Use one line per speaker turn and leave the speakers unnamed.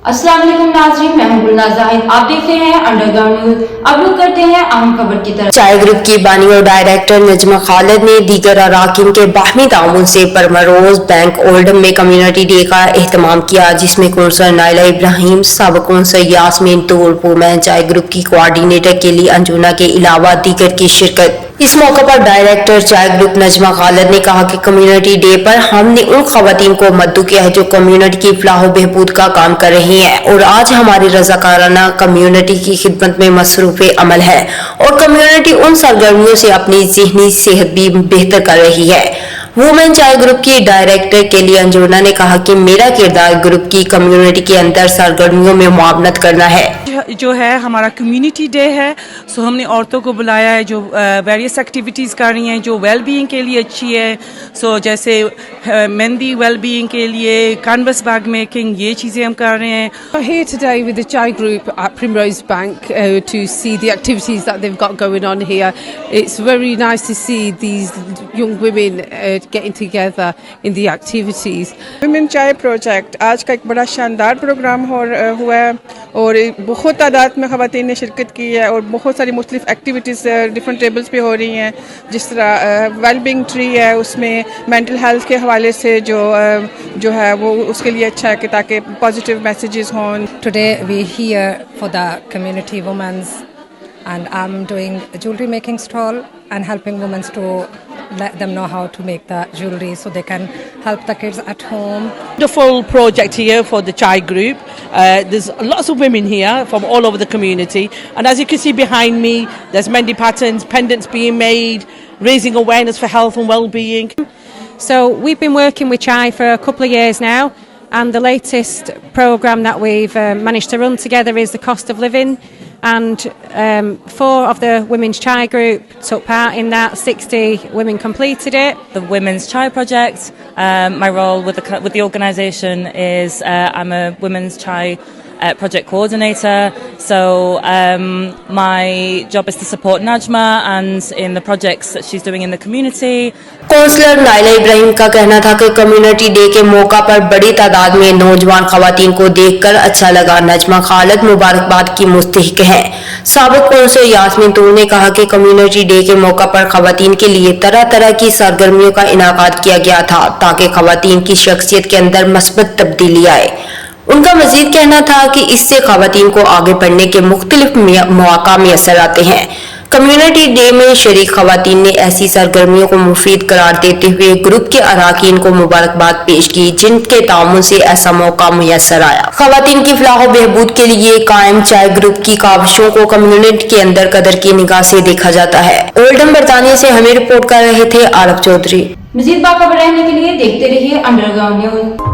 अस्सलाम वालेकुम नाज़रीन, मैं हूं गुलनाज़ ज़ाहिद। आप देख रहे हैं अंडरग्राउंड न्यूज। अब रुक करते हैं अहम खबर की तरफ। चाय ग्रुप की बानी और डायरेक्टर नजमा खालिद ने दीगर अराकीन के बाहमी ताउन से परमरोज बैंक ओल्डम में कम्युनिटी डे का एहतमाम किया, जिसमें कौंसलर नाइला इब्राहिम, साबिक़ councillor Yasmin Toor, women chai group की कोऑर्डिनेटर के लिए अंजुना के अलावा दीगर की शिरकत। इस मौके पर डायरेक्टर चाय ग्रुप नजमा खालिद ने कहा कि कम्युनिटी डे पर हमने उन खवातीन को मद्दू किया है जो कम्युनिटी की फलाह व बहबूद का काम कर रही हैं, और आज हमारी रज़ाकाराना कम्युनिटी की खिदमत में मसरूफ़ अमल है, और कम्युनिटी उन सरगर्मियों से अपनी ज़हनी सेहत भी बेहतर कर रही है। वुमेन चाय ग्रुप की डायरेक्टर के लिए अंजुना ने कहा कि मेरा किरदार ग्रुप की कम्युनिटी के अंदर सरगर्मियों में मुआवनत करना है।
जो है हमारा कम्युनिटी डे है, सो हमने औरतों को बुलाया है जो वेरियस एक्टिविटीज़ कर रही हैं जो वेल बीइंग के लिए अच्छी है। सो जैसे मेहंदी वेल बीइंग के लिए, कैनवस बैग मेकिंग, ये चीज़ें हम कर रहे हैं।
We're here today with the Chai Group at Primrose Bank to see the activities that they've got going on here. It's very nice to see these young women getting together in the activities.
Women Chai Project आज का एक बड़ा शानदार programme हुआ है और बहुत तादाद में ख़वातीन ने शिरकत की है और बहुत सारी मुख्तलिफ एक्टिविटीज़ डिफरेंट टेबल्स पे हो रही हैं, जिस तरह वेलबींग ट्री है, उसमें मेंटल हेल्थ के हवाले से जो है वो उसके लिए अच्छा है कि ताकि पॉजिटिव मैसेजेस हों।
Today we're here for the community women's and I'm doing a jewelry making stall and helping women to let them know how to make the jewelry so they can help the kids at home.
Wonderful project here for the Chai Group. There's lots of women here from all over the community, and as you can see behind me, there's mehndi patterns, pendants being made, raising awareness for health and well-being.
So we've been working with Chai for a couple of years now, and the latest program that we've managed to run together is the cost of living, and 4 of the Women's Chai Group took part in that. 60 women completed it.
The Women's Chai Project, my role with the organisation is I'm a Women's Chai project coordinator, so my job is to support Najma and in the projects that she's doing in the community.
Councillor Naila Ibrahim का कहना था कि community day के मौका पर बड़ी तादाद में नौजवान खवातीन को देखकर अच्छा लगा। नजमा खालिद मुबारकबाद की मुस्तहिक हैं। साबिक़ कौंसलर यास्मीन तूर ने कहा कि कम्युनिटी डे के मौका पर खवातीन के लिए तरह तरह की सरगर्मियों का इनाकाद किया गया था ताकि खवातीन की शख्सियत के अंदर मस्बत तब्दीली आए। उनका मजीद कहना था कि इससे खवातीन को आगे बढ़ने के मुख्तलिफ मौका मैसर आते हैं। कम्युनिटी डे में शरीक खवातीन ने ऐसी सरगर्मियों को मुफीद करार देते हुए ग्रुप के अराकीन को मुबारकबाद पेश की, जिनके ताउन से ऐसा मौका मुयस्सर आया। खवातीन की फलाह व बहबूद के लिए कायम चाय ग्रुप की काविशों को कम्युनिटी के अंदर कदर की निगाह से देखा जाता है। ओल्डम बरतानिया से हमें रिपोर्ट कर रहे थे आरफ चौधरी।
मज़ीद बाखबर रहने के लिए देखते रहिए अंडरग्राउंड न्यूज।